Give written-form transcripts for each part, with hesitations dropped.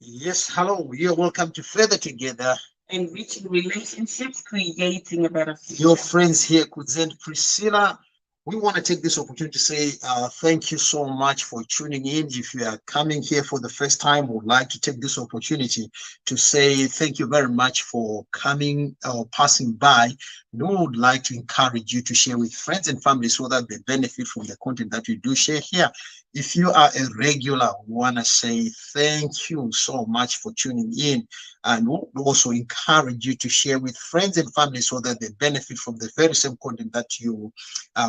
Yes, hello. You're welcome to Further Together. Enriching relationships, creating a better Your future. friends here, Kudzie and Priscilla. We want to take this opportunity to say thank you so much for tuning in. If you are coming here for the first time, we would like to take this opportunity to say thank you very much for coming or passing by. We would like to encourage you to share with friends and family so that they benefit from the content that we do share here. If you are a regular, we want to say thank you so much for tuning in, and we'll also encourage you to share with friends and family so that they benefit from the very same content that you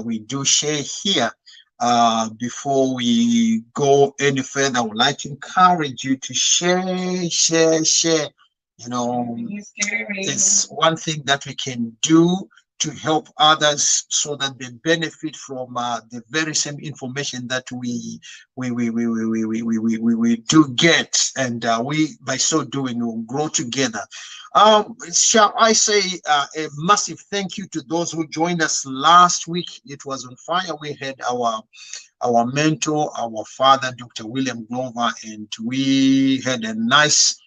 we do share here. Before we go any further, I would like to encourage you to share. You know, it's one thing that we can do to help others so that they benefit from the very same information that we do get, and we by so doing will grow together. Shall I say a massive thank you to those who joined us last week? It was on fire. We had our mentor, our father, Dr. William Glover, and we had a nice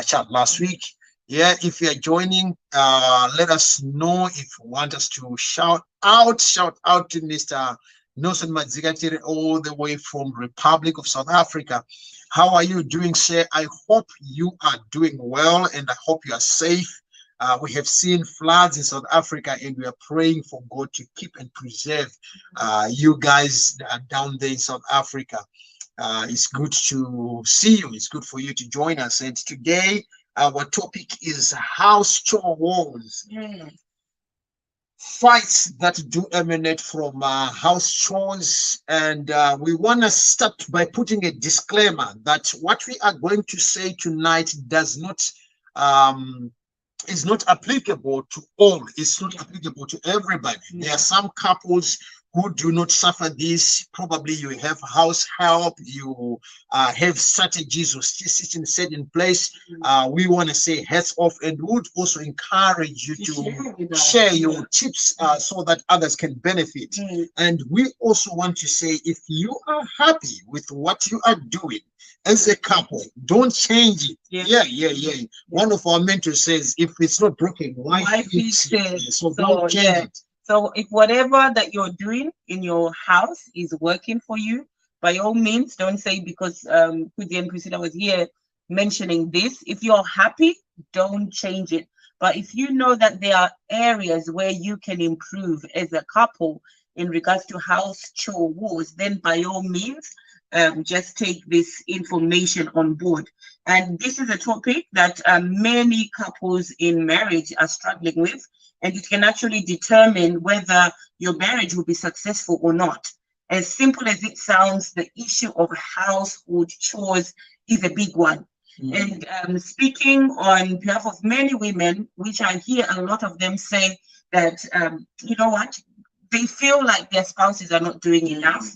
chat last week. Yeah, if you're joining, let us know if you want us to shout out to Mr. Nelson Madzikatiri all the way from Republic of South Africa. How are you doing, sir? I hope you are doing well and I hope you are safe. We have seen floods in South Africa and we are praying for God to keep and preserve you guys down there in South Africa. It's good to see you. It's good for you to join us. And today, our topic is house chore wars. Fights that do emanate from house chores. And we want to start by putting a disclaimer that what we are going to say tonight does not um, is not applicable to all. It's not applicable to everybody. There are some couples who do not suffer this. Probably you have house help, you have strategies or systems set in place. We want to say heads off and would also encourage you to share your tips so that others can benefit. And we also want to say if you are happy with what you are doing, as a couple, don't change it. Yeah. One of our mentors says, if it's not broken, why fix it? So don't change it. So if whatever that you're doing in your house is working for you, by all means, don't say because Kudzie and Priscilla was here mentioning this. If you're happy, don't change it. But if you know that there are areas where you can improve as a couple in regards to house chore wars, then by all means, just take this information on board. And this is a topic that many couples in marriage are struggling with, and it can actually determine whether your marriage will be successful or not. As simple as it sounds, the issue of household chores is a big one. And speaking on behalf of many women, which I hear a lot of them say that, you know what, they feel like their spouses are not doing enough.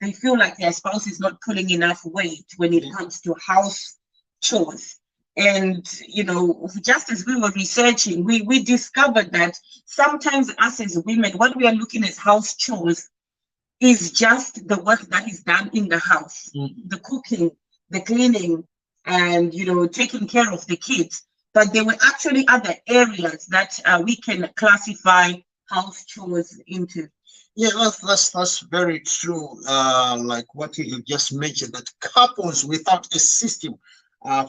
They feel like their spouse is not pulling enough weight when it comes to house chores. And, you know, just as we were researching, we discovered that sometimes us as women, what we are looking at house chores is just the work that is done in the house, the cooking, the cleaning, and, you know, taking care of the kids. But there were actually other areas that we can classify house chores into. Yeah, that's very true. Like what you have just mentioned, that couples without a system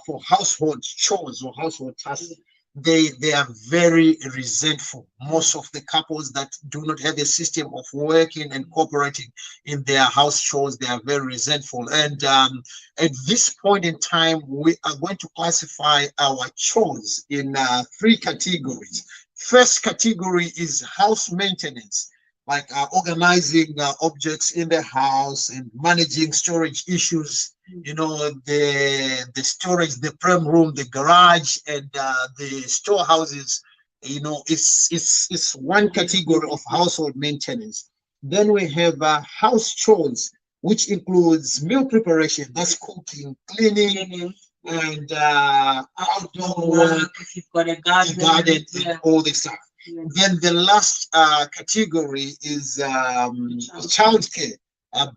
for household chores or household tasks, they are very resentful. Most of the couples that do not have a system of working and cooperating in their house chores, they are very resentful. And at this point in time, we are going to classify our chores in three categories. First category is house maintenance, like organizing objects in the house and managing storage issues. You know, the storage, the prem room, the garage, and the storehouses. You know, it's one category of household maintenance. Then we have house chores, which includes meal preparation, that's cooking, cleaning, and outdoor work, if you've got a garden, and all this stuff. Then the last category is childcare,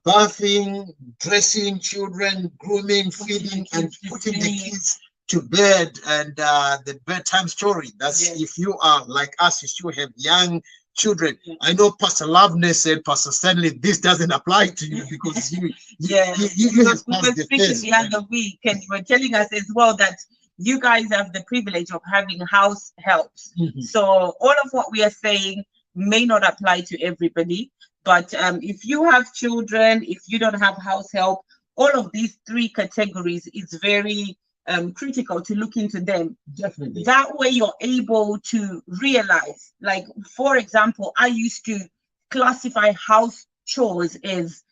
bathing, dressing children, grooming, feeding, and putting the kids to bed and the bedtime story. That's Yes. if you are like us, you still have young children. Yeah. I know Pastor Loveness and Pastor Stanley, this doesn't apply to you because Yeah, you we have were passed the speaking phase. the other week, and you were telling us as well that you guys have the privilege of having house helps. Mhm. So all of what we are saying may not apply to everybody, but if you have children, if you don't have house help, all of these three categories is very critical to look into them. Definitely. That way you're able to realize, like, for example, I used to classify house chores as,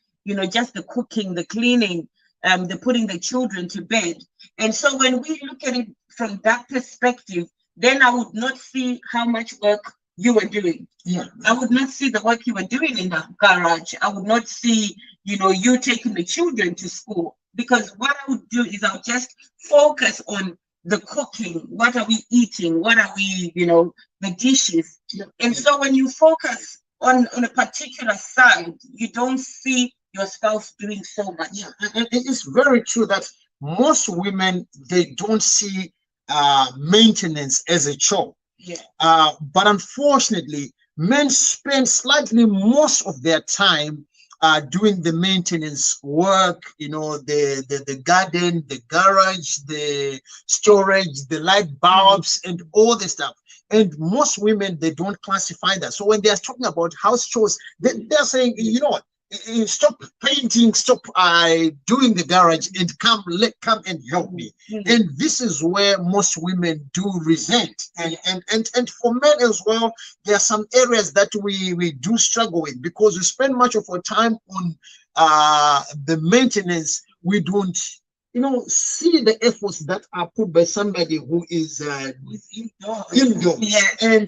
just the cooking, the cleaning, the putting the children to bed. And so when we look at it from that perspective, then I would not see how much work you were doing. Yeah. I would not see the work you were doing in the garage. I would not see, you taking the children to school. Because what I would do is I'll just focus on the cooking. What are we eating? What are we, the dishes? Yeah. And so when you focus on a particular side, you don't see your spouse doing so much. Yeah, and it is very true that most women, they don't see maintenance as a chore. Yeah. But unfortunately, men spend slightly most of their time doing the maintenance work, the garden, the garage, the storage, the light bulbs, and all the stuff. And most women, they don't classify that. So when they are talking about house chores, they're saying, you know what? Stop painting, stop doing the garage, and come and help me. And this is where most women do resent. And for men as well, there are some areas that we do struggle with because we spend much of our time on the maintenance. We don't see the efforts that are put by somebody who is indoors. Yes. And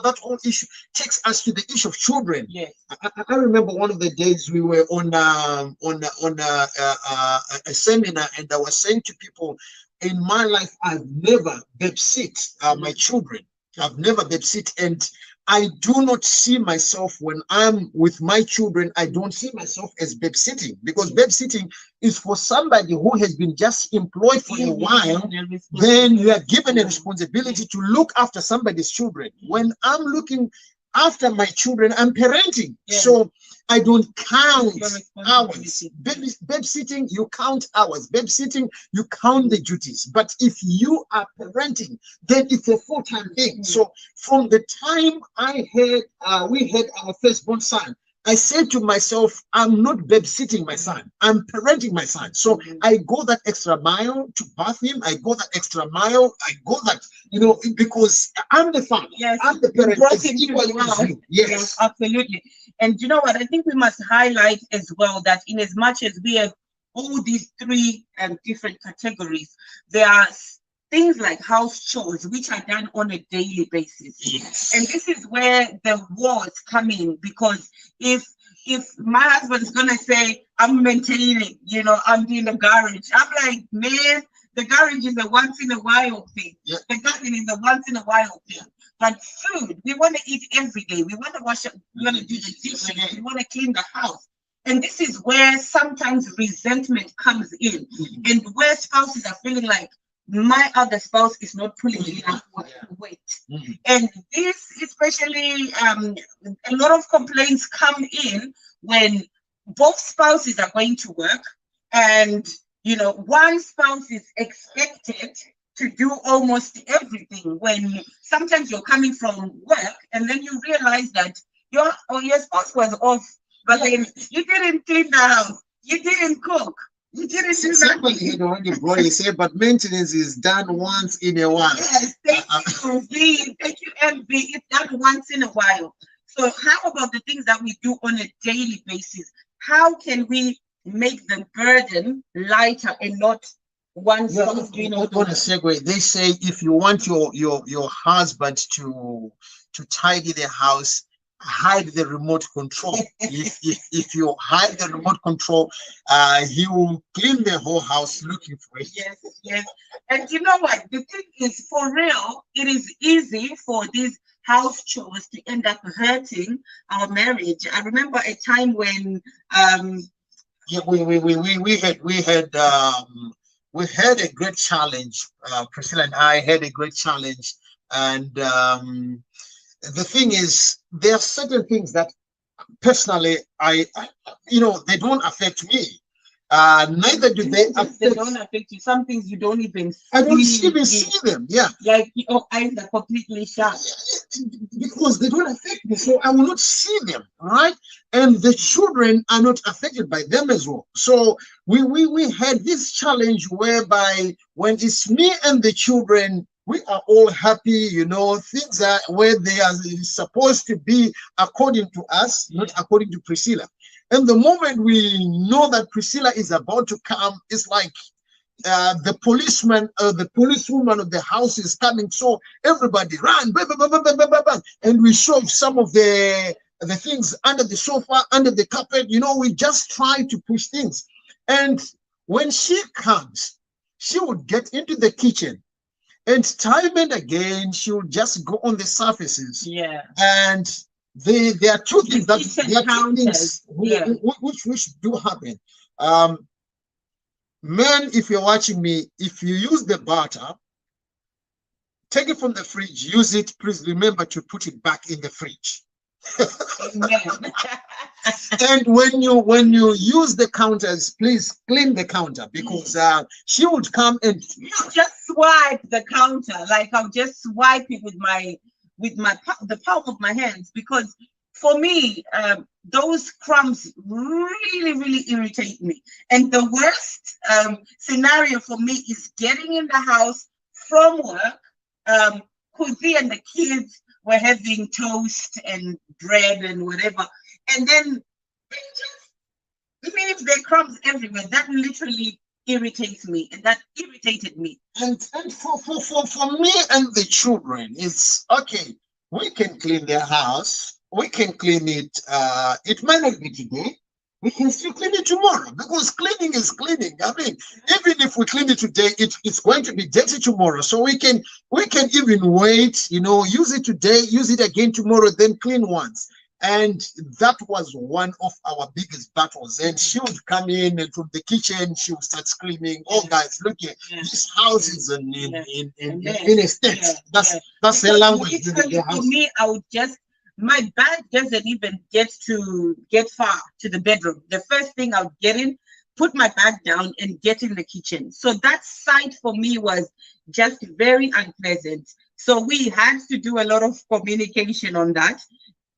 that whole issue takes us to the issue of children. Yes. I remember one of the days we were on a seminar, and I was saying to people, in my life, I've never babysit my children. I've never babysit, and I do not see myself when I'm with my children. I don't see myself as babysitting, because babysitting is for somebody who has been just employed for a while. Then you are given a responsibility to look after somebody's children. When I'm looking after my children, I'm parenting. Yeah. So I don't count Your hours. responsibility. Babysitting, you count hours. Babysitting, you count the duties. But if you are parenting, then it's a full-time thing. So from the time we had our firstborn son, I said to myself, I'm not babysitting my son, I'm parenting my son. So I go that extra mile to bath him. I go that extra mile. I go that, because I'm the father. Yes, I'm the parent. brought As him to equally the as world. you. Yes. Absolutely. And you know what? I think we must highlight as well that in as much as we have all these three different categories, there are things like house chores which are done on a daily basis. Yes. And this is where the wars come in, because if my husband's gonna say, I'm maintaining, I'm doing the garage, I'm like, man, the garage is a once in a while thing. Yeah. The garden is a once in a while thing. But food, we want to eat every day. We want to wash up, we want to do the dishes, we want to clean the house. And this is where sometimes resentment comes in, and where spouses are feeling like, my other spouse is not pulling enough weight. And this, especially, a lot of complaints come in when both spouses are going to work, and one spouse is expected to do almost everything, when sometimes you're coming from work and then you realize that your spouse was off, but then you didn't clean the house, you didn't cook, you didn't do Somebody had already brought it, say, but maintenance is done once in a while. Yes, thank you, V. Thank you, MV. It's done once in a while. So how about the things that we do on a daily basis? How can we make the burden lighter and not one spouse doing all the On a work? segue, they say if you want your husband to tidy the house, hide the remote control. if you hide the remote control, he will clean the whole house looking for it. Yes, yes. And you know what? The thing is, for real, it is easy for these house chores to end up hurting our marriage. I remember a time when Yeah, we we had a great challenge. Priscilla and I had a great challenge, and the thing is, there are certain things that personally they don't affect me. Neither do they affect. They don't affect you. Some things you don't even see. I don't even see them. Yeah, like your eyes are completely shut because they don't affect me, so I will not see them, right? And the children are not affected by them as well. So we had this challenge whereby when it's me and the children, we are all happy, things are where they are supposed to be according to us, not according to Priscilla. And the moment we know that Priscilla is about to come, it's like the policeman, the policewoman of the house is coming, so everybody run, bang, bang, bang, bang, bang, bang, and we shove some of the things under the sofa, under the carpet. We just try to push things. And when she comes, she would get into the kitchen, and time and again she would just go on the surfaces. Yeah. And there are two things which do happen. Men, if you're watching me, if you use the butter, take it from the fridge, use it. Please remember to put it back in the fridge. And when you use the counters, please clean the counter, because she would come and just swipe the counter. Like I'll just swipe it with the palm of my hands, because for me, those crumbs really irritate me. And the worst scenario for me is getting in the house from work. Kudzie and the kids were having toast and bread and whatever, and then they just leave their crumbs everywhere. That literally irritates me, and that irritated me. And for me and the children, it's okay. We can clean their house. We can clean it. It might not be today. We can still clean it tomorrow, because cleaning is cleaning. I mean, even if we clean it today, it's going to be dirty tomorrow. So we can even wait, use it today, use it again tomorrow, then clean once. And that was one of our biggest battles. And she would come in, and from the kitchen she would start screaming, "Oh guys, look here, this house is in a state." That's her language. For me, I would just, my bag doesn't even get far to the bedroom. The first thing I would get in, put my bag down and get in the kitchen. So that sight for me was just very unpleasant. So we had to do a lot of communication on that.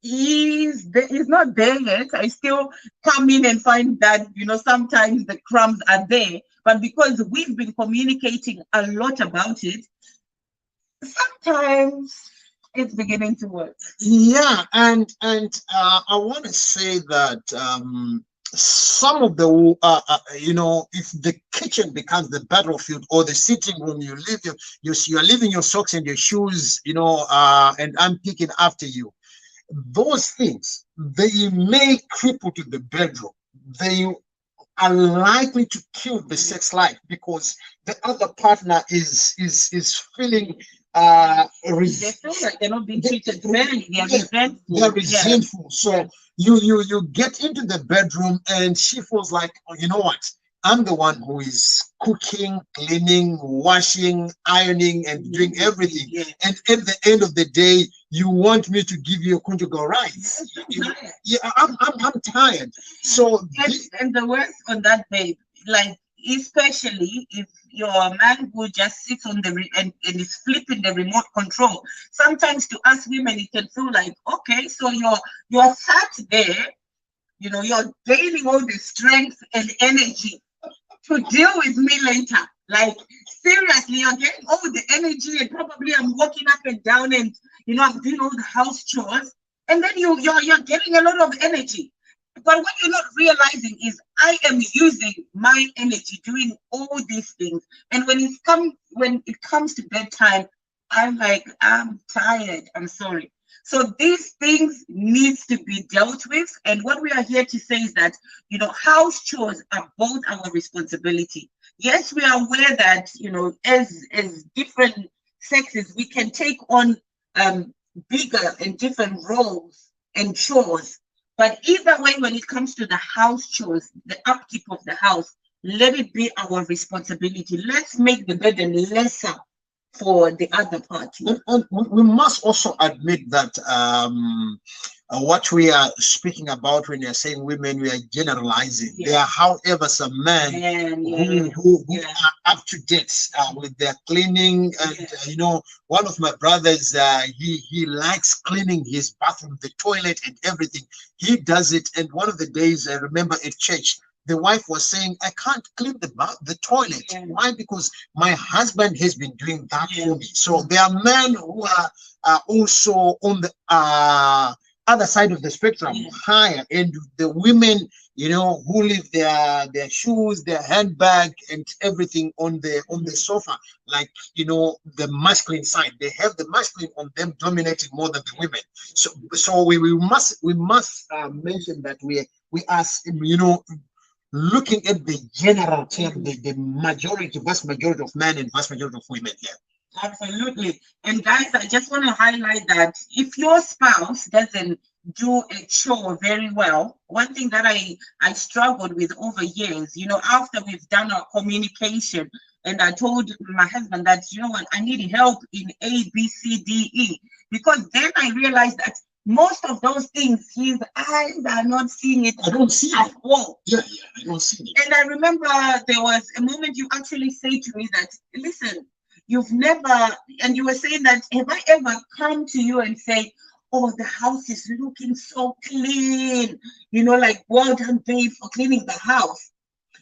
He's not there yet. I still come in and find that, sometimes the crumbs are there. But because we've been communicating a lot about it, sometimes it's beginning to work. Yeah, and I want to say that some of the if the kitchen becomes the battlefield, or the sitting room, you are leaving your socks and your shoes, and I'm picking after you. Those things, they may cripple to the bedroom. They are likely to kill the sex life, because the other partner is feeling they feel like they're not being treated fairly. They're resentful. So you get into the bedroom, and she feels like, oh, you know what? I'm the one who is cooking, cleaning, washing, ironing, and doing everything. Yeah. And at the end of the day, you want me to give you conjugal rights. I'm tired. So and the worst on that, babe, like, especially if you're a man who just sits on and is flipping the remote control. Sometimes to us women, it can feel like, okay, so you're sat there, you're gaining all the strength and energy to deal with me later. Like, seriously, you're getting all the energy, and probably I'm walking up and down, and I'm doing all the house chores, and then you're getting a lot of energy. But what you're not realizing is I am using my energy doing all these things. And when it comes to bedtime, I'm like, I'm tired. I'm sorry. So these things needs to be dealt with. And what we are here to say is that, house chores are both our responsibility. Yes, we are aware that, as different sexes, we can take on bigger and different roles and chores. But either way, when it comes to the house chores, the upkeep of the house, let it be our responsibility. Let's make the burden lesser for the other party. And we must also admit that what we are speaking about when we are saying women, we are generalizing. Yeah. There are, however, some men who are up to date with their cleaning. And one of my brothers, he likes cleaning his bathroom, the toilet, and everything. He does it. And one of the days I remember at church, the wife was saying, I can't clean the toilet. Yeah. Why? Because my husband has been doing that for me. So there are men who are also on the other side of the spectrum, higher, and the women, who leave their shoes, their handbag, and everything on the sofa, like the masculine side. They have the masculine on them dominating more than the women. So we must mention that we are looking at the general term, the vast majority of men and vast majority of women here. Absolutely. And guys, I just want to highlight that if your spouse doesn't do a chore very well, one thing that I struggled with over years, after we've done our communication, and I told my husband that, what, I need help in A, B, C, D, E, because then I realized that most of those things, his eyes are not seeing it. I don't see at all. Yeah, I don't see it. And I remember there was a moment you actually said to me that, listen, you've never, and you were saying that, have I ever come to you and say, oh, the house is looking so clean, like, well done, babe, for cleaning the house.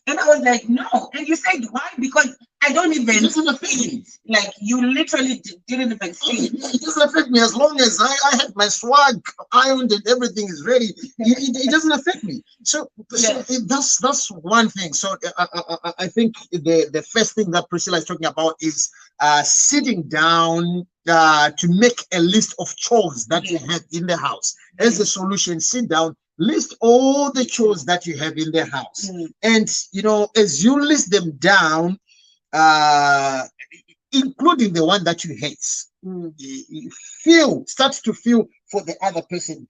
And I was like, no. And you said, why? Because I don't even feel it. Like, you literally didn't even see it. It doesn't affect me as long as I have my swag ironed and everything is ready. It doesn't affect me. So that's one thing. So I think the first thing that Priscilla is talking about is sitting down to make a list of chores that you have in the house. As a solution, sit down, list all the chores that you have in the house. And, as you list them down, including the one that you hate, start to feel for the other person,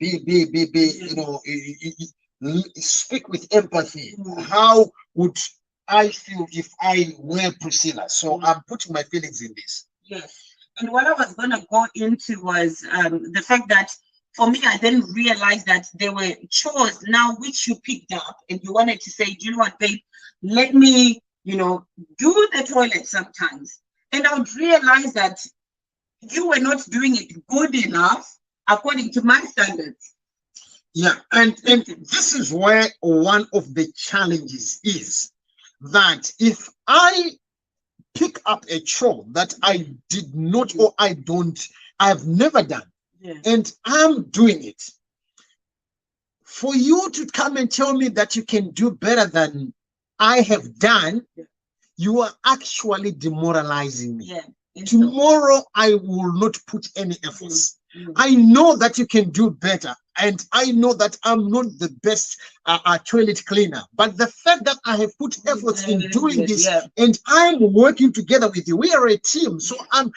speak with empathy. How would I feel if I were Priscilla? So I'm putting my feelings in this. Yes. And what I was going to go into was the fact that for me, I didn't realize that there were chores now which you picked up and you wanted to say, do you know what, babe, let me, do the toilet sometimes. And I would realize that you were not doing it good enough according to my standards. Yeah, and this is where one of the challenges is that if I pick up a chore that I did not or I've never done, and I'm doing it, for you to come and tell me that you can do better than I have done, you are actually demoralizing me. Tomorrow, I will not put any efforts. I know that you can do better, and I know that I'm not the best toilet cleaner. But the fact that I have put efforts in doing this, and I'm working together with you, we are a team. So I'm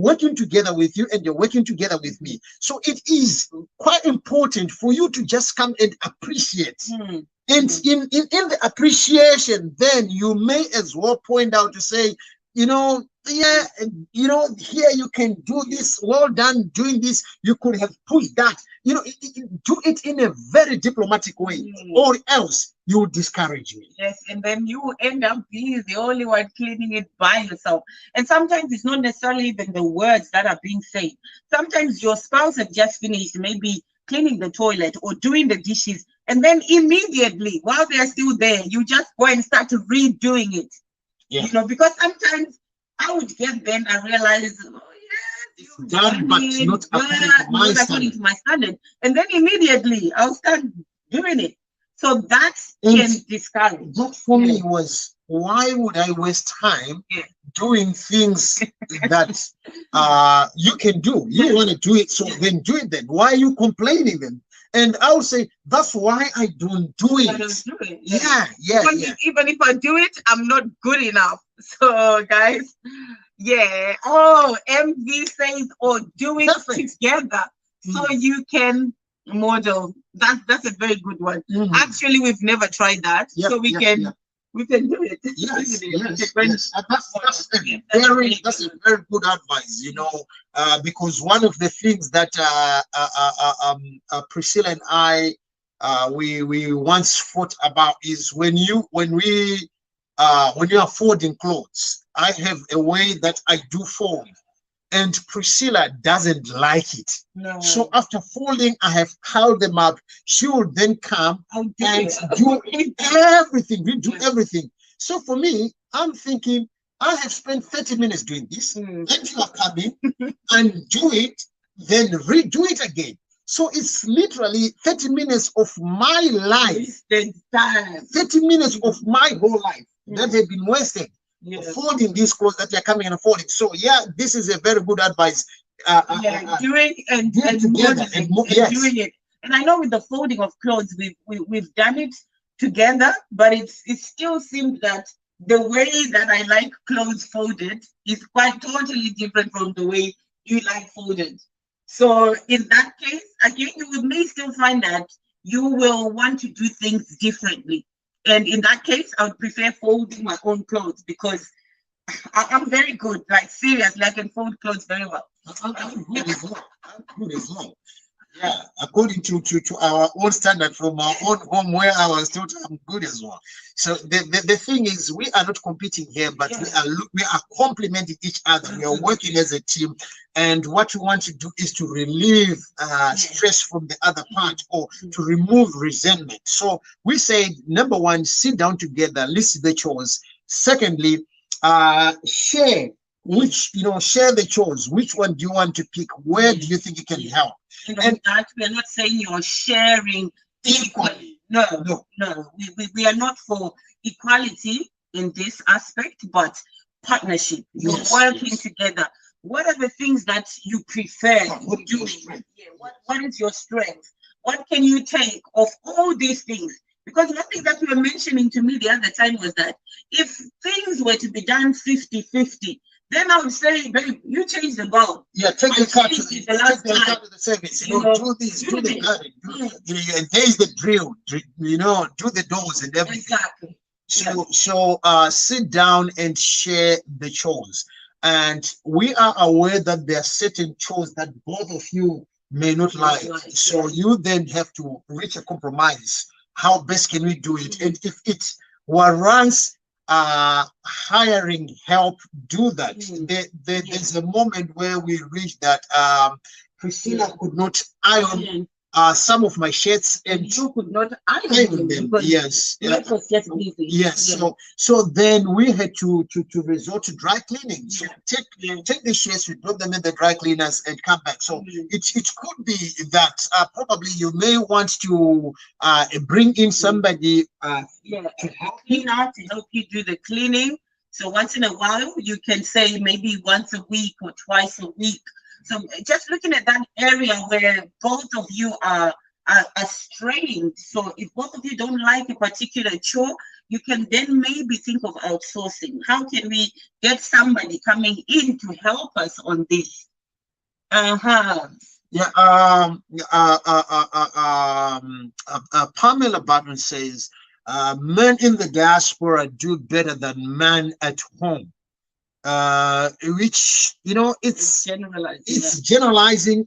working together with you, and you're working together with me. So it is quite important for you to just come and appreciate. And in the appreciation, then you may as well point out to say, here you can do this, well done doing this, you could have pushed that, do it in a very diplomatic way, or else you will discourage me. Yes, and then you end up being the only one cleaning it by yourself. And sometimes it's not necessarily even the words that are being said. Sometimes your spouse has just finished maybe cleaning the toilet or doing the dishes, and then immediately while they're still there, you just go and start redoing it. Because sometimes I would get then I realize, you've done, but not according to my standard. And then immediately I'll start doing it. So that can discourage. That for me was, why would I waste time doing things that you can do? You want to do it, so then do it then. Why are you complaining then? And I would say, that's why I don't do it. I don't do it. Even if I do it, I'm not good enough. So, guys, MV says, do it together so you can model. That's a very good one. Actually, we've never tried that. So we can we can do it. Yes, Isn't it? yes, When- yes. And that's a very good advice, you know, because one of the things that Priscilla and I we once fought about is when you are folding clothes. I have a way that I do fold, and Priscilla doesn't like it. No. So after folding, I have piled them up. She will then come I'll do and it. do everything. We do everything. So for me, I'm thinking I have spent 30 minutes doing this, Mm. and you are coming and do it, then redo it again. So it's literally 30 minutes of my life, Wasted time. 30 minutes of my whole life that have been wasted Yes. folding these clothes that they're coming and folding. So yeah, this is a very good advice. Doing and do it together modeling and yes. doing it. And I know with the folding of clothes, we've done it together, but it still seems that the way that I like clothes folded is quite totally different from the way you like folded. So in that case, again, you may still find that you will want to do things differently. And in that case, I would prefer folding my own clothes because I'm very good, like seriously, I can fold clothes very well. I'm good as well. I'm good as well. Yeah, according to our own standard from our own home where I was taught, I'm good as well. So the thing is, we are not competing here, but we are complementing each other. We are working as a team, and what we want to do is to relieve stress from the other part, or to remove resentment. So we say, number one, sit down together, list the chores. Secondly, share share the chores. Which one do you want to pick? Where do you think you can help? And that we're not saying you're sharing equally. No. We are not for equality in this aspect, but partnership. You're working together. What are the things that you prefer doing? What is your strength? What can you take of all these things? Because one thing that you were mentioning to me the other time was that if things were to be done 50-50, then I would say, babe, you change the bulb. Yeah, take the car to the service. Do this, do the garden. And there's the drill. Do the doors and everything. Exactly. So sit down and share the chores. And we are aware that there are certain chores that both of you may not like. So you then have to reach a compromise. How best can we do it? And if it warrants hiring help, do that. There's a moment where we reached that Priscilla could not iron some of my shirts, and you could not iron them. Yes, it was just busy. Yes, so then we had to resort to dry cleaning. So take the shirts, we drop them in the dry cleaners, and come back. So it could be that probably you may want to bring in somebody to help you do the cleaning. So once in a while, you can say maybe once a week or twice a week. So just looking at that area where both of you are strained. So if both of you don't like a particular chore, you can then maybe think of outsourcing. How can we get somebody coming in to help us on this? Pamela Button says, men in the diaspora do better than men at home. Which it's generalizing.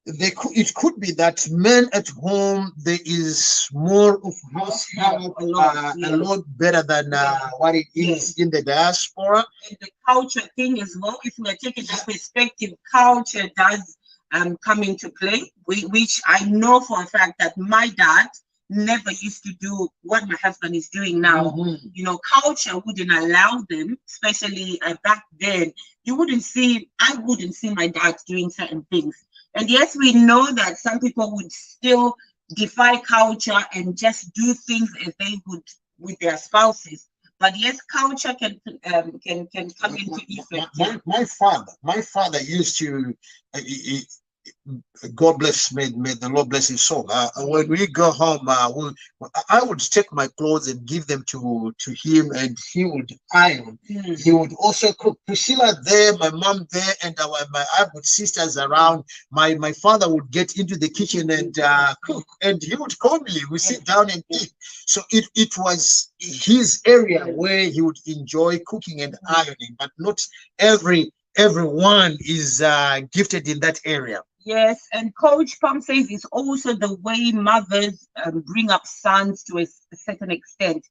It could be that men at home there is more of house help, a lot better than what it is in the diaspora. And the culture thing as well. If we are taking that perspective, culture does come into play. Which I know for a fact that my dad never used to do what my husband is doing now. Culture wouldn't allow them, especially back then. I wouldn't see my dad doing certain things. And yes, we know that some people would still defy culture and just do things as they would with their spouses. But yes, culture can come into effect. My father used to. God bless, may the Lord bless his soul. When we go home, I would take my clothes and give them to him, and he would iron. He would also cook. Priscilla there, my mom there, and I have sisters around. My father would get into the kitchen and cook, and he would call me. We sit down and eat. So it was his area where he would enjoy cooking and ironing, but not everyone is gifted in that area. Yes, and Coach Pam says it's also the way mothers bring up sons to a certain extent.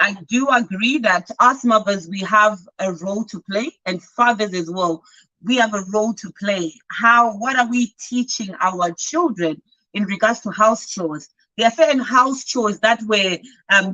I do agree that us mothers, we have a role to play, and fathers as well. We have a role to play. What are we teaching our children in regards to house chores? There are certain house chores that were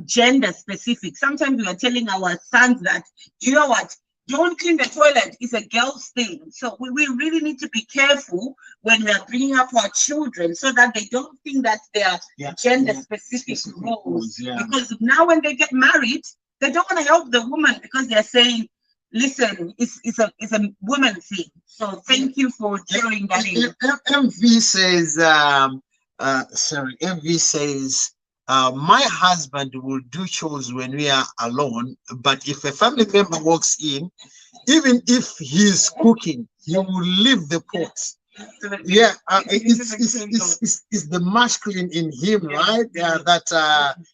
gender specific. Sometimes we are telling our sons that, you know what, don't clean the toilet. It's a girl's thing. So we really need to be careful when we are bringing up our children so that they don't think that they are gender specific roles. Because now when they get married, they don't want to help the woman because they're saying, listen, it's a woman thing. So thank you for throwing that in. MV says, MV says, my husband will do chores when we are alone, but if a family member walks in, even if he's cooking, he will leave the pot. Yeah, it's the masculine in him, right? That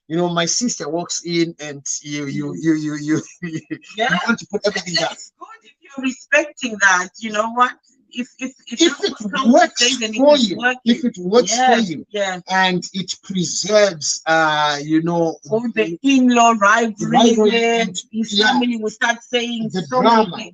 my sister walks in and you want to put everything down. It's good if you're respecting that. You know what? If it works for you, if it works for you, and it preserves, all the in-law rivalry, his family will start saying the drama.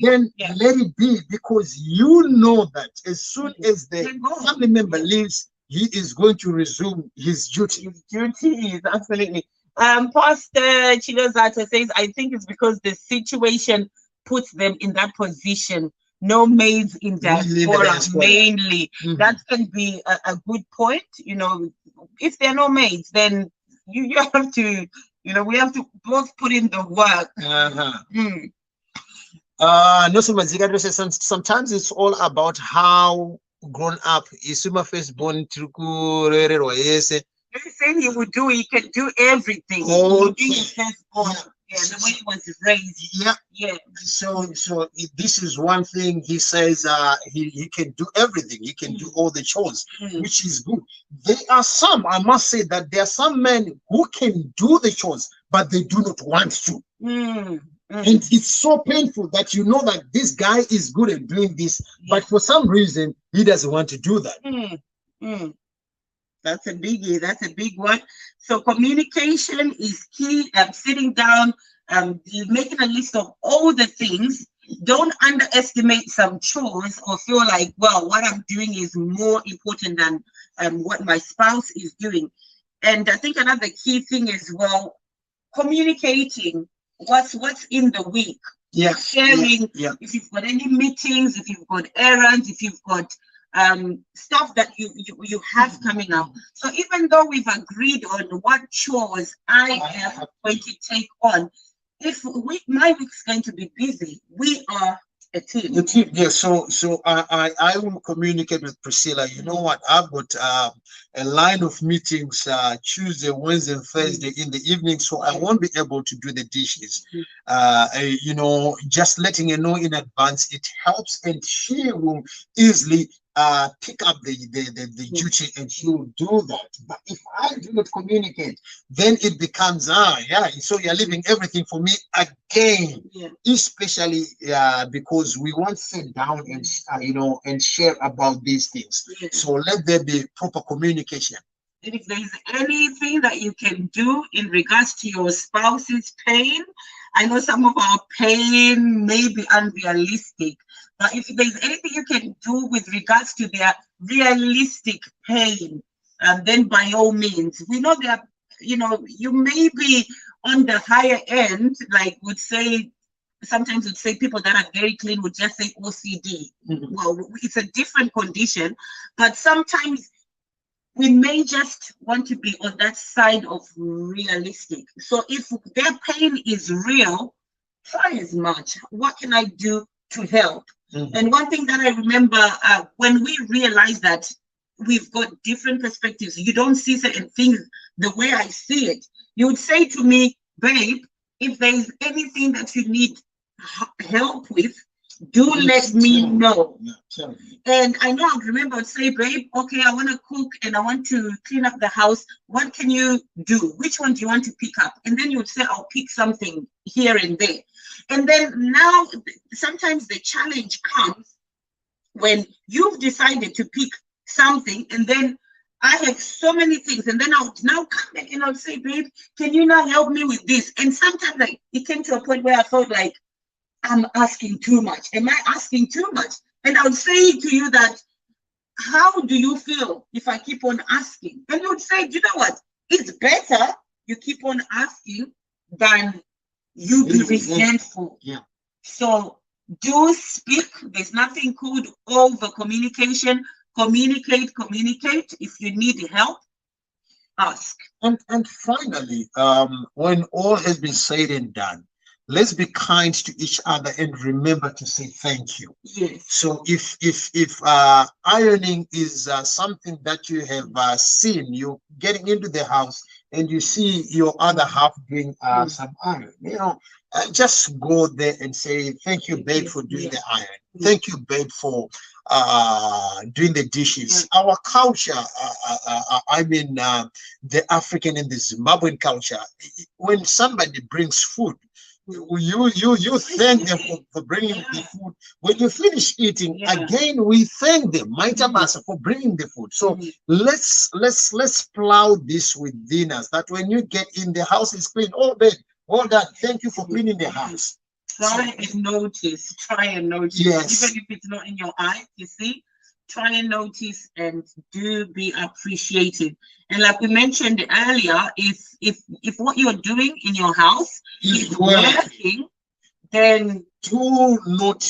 Then let it be, because you know that as soon as the family member leaves, he is going to resume his duty. His duty is absolutely. Pastor Chilozata says, I think it's because the situation puts them in that position. No maids in diaspora, mainly. That can be a good point. If there are no maids, then you have to, we have to both put in the work. Sometimes it's all about how grown up is. Firstborn saying he can do everything. The way he was raised. So this is one thing he says. He can do everything. He can do all the chores, which is good. There are some, I must say, that there are some men who can do the chores, but they do not want to. And it's so painful that you know that this guy is good at doing this, but for some reason he doesn't want to do that. That's a biggie. That's a big one. So communication is key. Sitting down, making a list of all the things. Don't underestimate some chores or feel like, well, what I'm doing is more important than what my spouse is doing. And I think another key thing is, well, communicating what's in the week. Sharing if you've got any meetings, if you've got errands, if you've got stuff that you have coming up. So even though we've agreed on what chores I am going to take on, if my week's going to be busy, we are a team. So I will communicate with Priscilla. You know what? I've got a line of meetings Tuesday, Wednesday, and Thursday in the evening, so I won't be able to do the dishes. Just letting her know in advance, it helps, and she will easily pick up the duty, and she will do that. But if I do not communicate, then it becomes so you're leaving everything for me again. Especially because we want to sit down and and share about these things. So let there be proper communication. And if there's anything that you can do in regards to your spouse's pain, I know some of our pain may be unrealistic, but if there's anything you can do with regards to their realistic pain, then by all means. We know that, you may be on the higher end, like sometimes would say people that are very clean would just say OCD. Well, it's a different condition, but sometimes we may just want to be on that side of realistic. So if their pain is real, try as much. What can I do to help. And one thing that I remember, when we realized that we've got different perspectives, you don't see certain things the way I see it. You would say to me, babe, if there's anything that you need help with, do let me know. And I know I remember I'd say, babe, okay, I want to cook and I want to clean up the house. What can you do? Which one do you want to pick up? And then you would say, I'll pick something here and there. And then now sometimes the challenge comes when you've decided to pick something, and then I have so many things, and then I'll now come back and I'll say, babe, can you now help me with this? And sometimes like it came to a point where I felt like I'm asking too much. Am I asking too much? And I'll say to you that, how do you feel if I keep on asking? And you would say, you know what? It's better you keep on asking than you be resentful. Yeah. So do speak. There's nothing called over communication. Communicate. If you need help, ask. And finally, when all has been said and done, let's be kind to each other and remember to say thank you. Yes. So if ironing is something that you have seen, you getting into the house and you see your other half doing some iron, just go there and say thank you, babe, for doing the iron. Thank you, babe, for doing the dishes. Our culture, the African and the Zimbabwean culture, when somebody brings food, you thank them for bringing the food. When you finish eating, again we thank them, Maitabasa, for bringing the food. So let's plow this within us, that when you get in, the house is clean. Oh, babe, well done, thank you for cleaning the house. Try and notice. Yes. Even if it's not in your eyes, you see, try and notice and do be appreciated. And like we mentioned earlier, if what you're doing in your house is working, then do not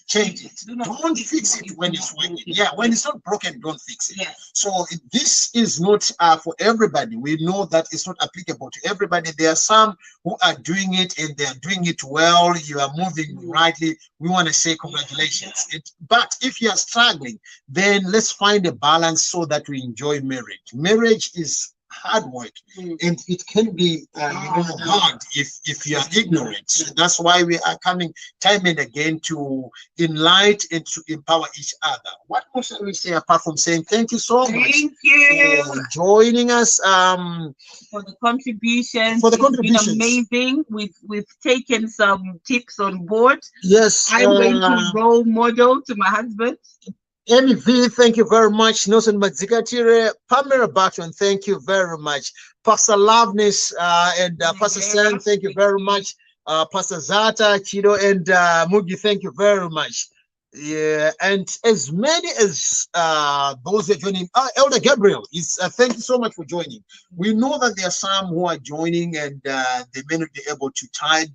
change it. Don't fix it when it's working. Yeah, when it's not broken, don't fix it. Yes. So this is not for everybody. We know that it's not applicable to everybody. There are some who are doing it and they are doing it well. You are moving rightly. We want to say congratulations. But if you are struggling, then let's find a balance so that we enjoy marriage. Marriage is hard work, and it can be hard if you are ignorant. So that's why we are coming time and again to enlighten and to empower each other. What more shall we say apart from saying thank you so much? Thank you for joining us. For the contributions. It's been amazing. We've taken some tips on board. Yes, I'm going to role model to my husband. Amy V, thank you very much. Nelson Madzikatire, Pamela Barton, thank you very much. Pastor Loveness and Pastor Sam, thank you very much. Pastor Zata, Chido, and Mugi, thank you very much. Yeah, and as many as those who are joining, Elder Gabriel is thank you so much for joining. We know that there are some who are joining and they may not be able to type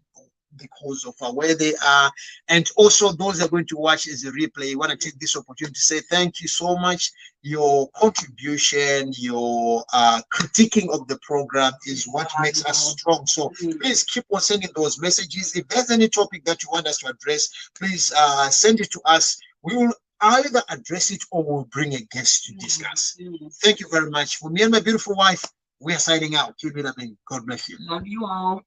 because of where they are, and also those that are going to watch as a replay. I want to take this opportunity to say thank you so much. Your contribution, your critiquing of the program is what makes us strong. So please keep on sending those messages. If there's any topic that you want us to address, please send it to us. We will either address it or we'll bring a guest to discuss. Thank you very much. For me and my beautiful wife, we are signing out. Keep it up and God bless you. Love you all.